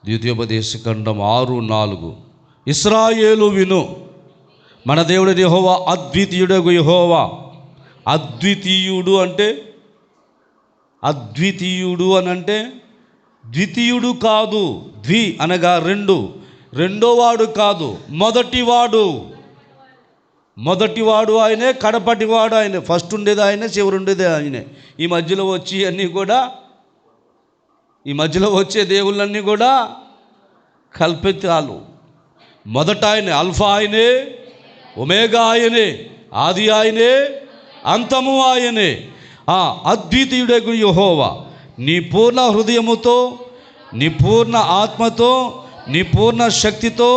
ద్వితీయోపదేశకాండం 6:4. ఇశ్రాయేలు విను, మన దేవుడు యెహోవా అద్వితీయుడగు యెహోవా. అద్వితీయుడు అంటే, అద్వితీయుడు అని అంటే ద్వితీయుడు కాదు. ద్వి అనగా రెండు, రెండోవాడు కాదు, మొదటివాడు ఆయనే, కడపటివాడు ఆయనే. ఫస్ట్ ఉండేది ఆయనే, చివరి ఉండేది ఆయనే. ఈ మధ్యలో వచ్చి అన్నీ కూడా, ఈ మధ్యలో వచ్చే దేవుళ్ళన్నీ కూడా కల్పితాలు. మొదట ఆయనే, అల్ఫా ఆయనే, ఒమేగా ఆయనే, ఆది ఆయనే, అంతము ఆయనే. అద్వితీయుడగు యెహోవా, నీ పూర్ణ హృదయముతో, నీ పూర్ణ ఆత్మతో, నీ పూర్ణ శక్తితో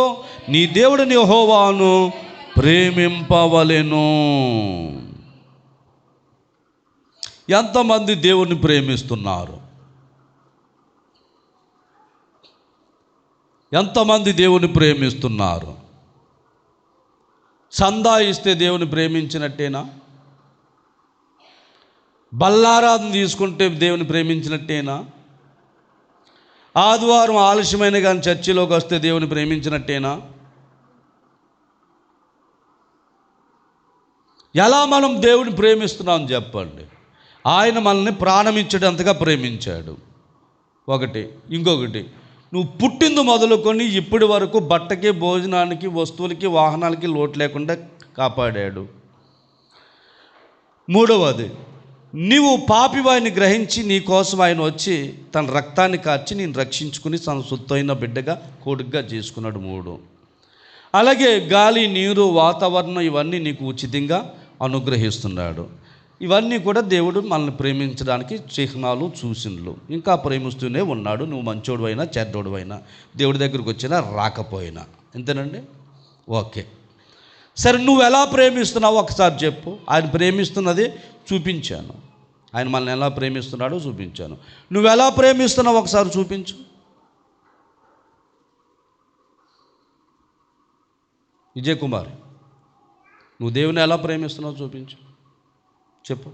నీ దేవుడిని యెహోవాను ప్రేమింపవలెను. ఎంతమంది దేవుణ్ణి ప్రేమిస్తున్నారు? ఎంతమంది దేవుని ప్రేమిస్తున్నారు? చందా ఇస్తే దేవుని ప్రేమించినట్టేనా? బల్లారాధన తీసుకుంటే దేవుని ప్రేమించినట్టేనా? ఆదివారం ఆలస్యమైన కానీ చర్చిలోకి వస్తే దేవుని ప్రేమించినట్టేనా? ఎలా మనం దేవుని ప్రేమిస్తున్నాం చెప్పండి? ఆయన మనల్ని ప్రాణమించేటంతగా ప్రేమించాడు. ఒకటి. ఇంకొకటి, నువ్వు పుట్టింది మొదలుకొని ఇప్పటి వరకు బట్టకి, భోజనానికి, వస్తువులకి, వాహనాలకి లోటు లేకుండా కాపాడాడు. మూడవది, నీవు పాపివాడిని గ్రహించి నీ కోసం ఆయన వచ్చి తన రక్తాన్ని కార్చి నేను రక్షించుకుని తన సొత్తైన బిడ్డగా కొడుగ్గా చేసుకున్నాడు. 3. అలాగే గాలి, నీరు, వాతావరణం ఇవన్నీ నీకు ఉచితంగా అనుగ్రహిస్తున్నాడు. ఇవన్నీ కూడా దేవుడు మనల్ని ప్రేమించడానికి చిహ్నాలు, సూచనలు. ఇంకా ప్రేమిస్తూనే ఉన్నాడు. నువ్వు మంచోడు అయినా, చెడ్డోడు అయినా, దేవుడి దగ్గరికి వచ్చినా రాకపోయినా. అంతేనండి? ఓకే, సరే, నువ్వు ఎలా ప్రేమిస్తున్నావు ఒకసారి చెప్పు. ఆయన ప్రేమిస్తున్నది చూపించాను. ఆయన మనల్ని ఎలా ప్రేమిస్తున్నాడో చూపించాను. నువ్వు ఎలా ప్రేమిస్తున్నావు ఒకసారి చూపించు. విజయ్ కుమార్, నువ్వు దేవుని ఎలా ప్రేమిస్తున్నావు చూపించు, చెప్పు.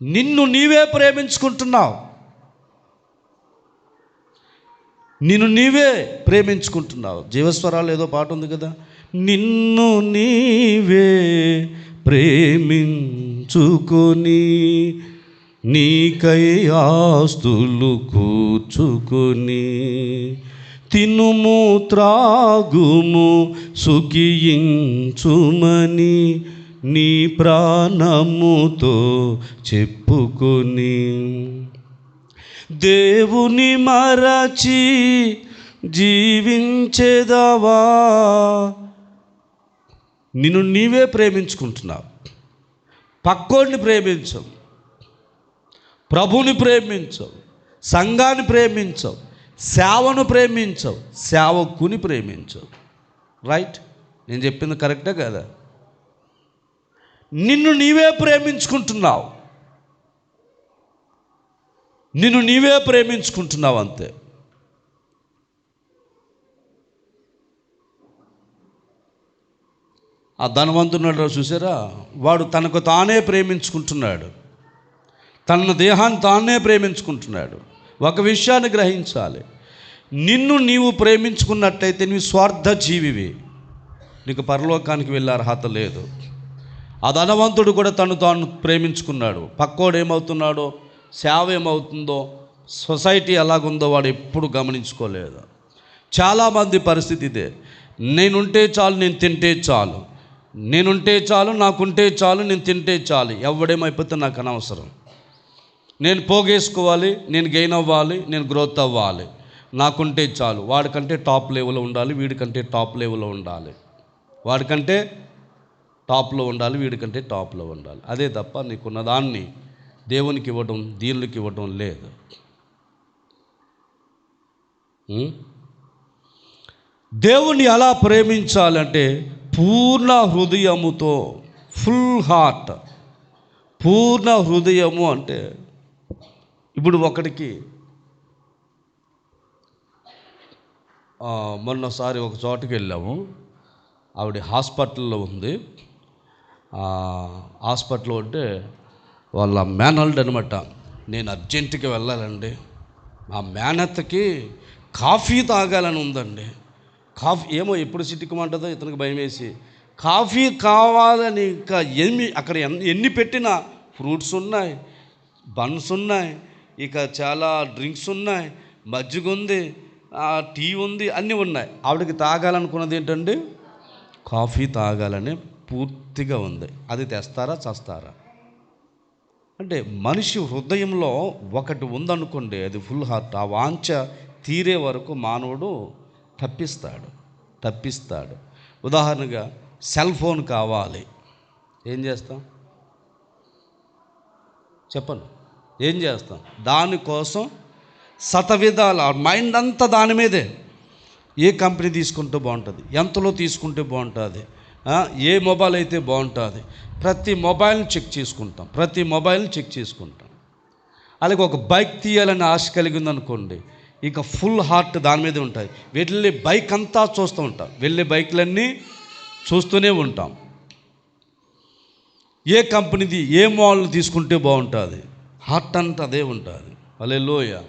నిన్ను నీవే ప్రేమించుకుంటున్నావు. నిన్ను నీవే ప్రేమించుకుంటున్నావు. జీవస్వరాలు ఏదో పాట ఉంది కదా, నిన్ను నీవే ప్రేమించుకొని నీకై ఆస్తులు కూర్చుకొని తినుము త్రాగుము సుఖించుమని నీ ప్రాణముతో చెప్పుకొని దేవుని మరచి జీవించేదవా. నిన్ను నీవే ప్రేమించుకుంటున్నావు. పక్కోడిని ప్రేమించవు, ప్రభుని ప్రేమించవు, సంఘాన్ని ప్రేమించవు, సేవను ప్రేమించవు, సేవకుని ప్రేమించవు. రైట్? నేను చెప్పింది కరెక్టే కదా? నిన్ను నీవే ప్రేమించుకుంటున్నావు. నిన్ను నీవే ప్రేమించుకుంటున్నావు అంతే. ఆ ధనవంతుడు చూసారా, వాడు తనకు తానే ప్రేమించుకుంటున్నాడు. తన దేహాన్ని తానే ప్రేమించుకుంటున్నాడు. ఒక విషయాన్ని గ్రహించాలి, నిన్ను నీవు ప్రేమించుకున్నట్టయితే నీవు స్వార్థ జీవివి, నీకు పరలోకానికి వెళ్ళే అర్హత లేదు. ఆ ధనవంతుడు కూడా తను తాను ప్రేమించుకున్నాడు. పక్కోడు ఏమవుతున్నాడో, సేవ ఏమవుతుందో, సొసైటీ ఎలాగుందో వాడు ఎప్పుడు గమనించుకోలేదు. చాలామంది పరిస్థితి ఇదే. నేనుంటే చాలు, నేను తింటే చాలు, నేనుంటే చాలు, నాకుంటే చాలు, నేను తింటే చాలు, ఎవడేమైపోతే నాకు అనవసరం. నేను పోగేసుకోవాలి, నేను గెయిన్ అవ్వాలి, నేను గ్రోత్ అవ్వాలి, నాకుంటే చాలు. వాడికంటే టాప్ లెవెల్లో ఉండాలి, వీడికంటే టాప్ లెవెల్లో ఉండాలి, వాడికంటే టాప్లో ఉండాలి, వీడికంటే టాప్లో ఉండాలి. అదే తప్ప నీకున్న దాన్ని దేవునికి ఇవ్వడం, దీనులకి ఇవ్వడం లేదు. దేవుణ్ణి ఎలా ప్రేమించాలంటే పూర్ణ హృదయముతో, ఫుల్ హార్ట్. పూర్ణ హృదయము అంటే ఇప్పుడు ఒకడికి మొన్నసారి ఒక చోటుకి వెళ్ళాము. ఆవిడ హాస్పిటల్లో ఉంది. హాస్పిటల్లో ఉంటే వాళ్ళ మేనల్డ్ అనమాట, నేను అర్జెంటుగా వెళ్ళాలండి, మా మేనత్తకి కాఫీ తాగాలని ఉందండి. కాఫీ ఏమో ఎప్పుడు చిటికమంటుందో ఇతనికి భయం వేసి కాఫీ కావాలని ఇంకా అక్కడ ఎన్ని పెట్టినా ఫ్రూట్స్ ఉన్నాయి, బన్స్ ఉన్నాయి, ఇక చాలా డ్రింక్స్ ఉన్నాయి, మజ్జిగ ఉంది, టీ ఉంది, అన్నీ ఉన్నాయి. ఆవిడకి తాగాలనుకున్నది ఏంటండి? కాఫీ తాగాలని పూర్తిగా ఉంది. అది తెస్తారా చస్తారా? అంటే మనిషి హృదయంలో ఒకటి ఉందనుకోండి, అది ఫుల్ హార్ట్. ఆ వాంఛ తీరే వరకు మానవుడు తప్పిస్తాడు. ఉదాహరణగా సెల్ ఫోన్ కావాలి, ఏం చేస్తాం? చెప్పండి, ఏం చేస్తాం? దానికోసం శతవిధాల మైండ్ అంతా దాని మీదే. ఏ కంపెనీ తీసుకుంటే బాగుంటుంది, ఎంతలో తీసుకుంటే బాగుంటుంది, ఏ మొబైల్ అయితే బాగుంటుంది, ప్రతి మొబైల్ని చెక్ చేసుకుంటాం. అలాగే ఒక బైక్ తీయాలని ఆశ కలిగి ఉందనుకోండి, ఇక ఫుల్ హార్ట్ దాని మీదే ఉంటుంది. వెళ్ళే బైక్ అంతా చూస్తూ ఉంటాం, వెళ్ళే బైక్లన్నీ చూస్తూనే ఉంటాం. ఏ కంపెనీది ఏ మోడల్ తీసుకుంటే బాగుంటుంది, హార్ట్ అంతా అదే ఉంటుంది. హల్లెలూయా.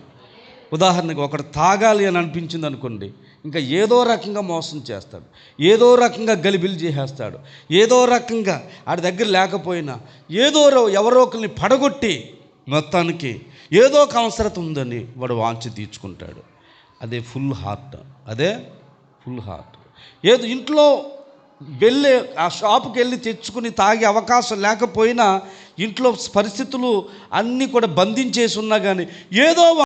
ఉదాహరణకు ఒకటి తాగాలి అని అనిపించింది అనుకోండి, ఇంకా ఏదో రకంగా మోసం చేస్తాడు, ఏదో రకంగా గలిబిలి చేసేస్తాడు, ఏదో రకంగా ఆడి దగ్గర లేకపోయినా ఎవరో ఒకరిని పడగొట్టి మొత్తానికి ఏదో ఒక అవసరత ఉందని వాడు వాంఛ తీర్చుకుంటాడు. అదే ఫుల్ హార్ట్. ఏదో ఇంట్లో వెళ్ళే ఆ షాపుకి వెళ్ళి తెచ్చుకుని తాగే అవకాశం లేకపోయినా, ఇంట్లో పరిస్థితులు అన్నీ కూడా బంధించేసి ఉన్నా కానీ ఏదో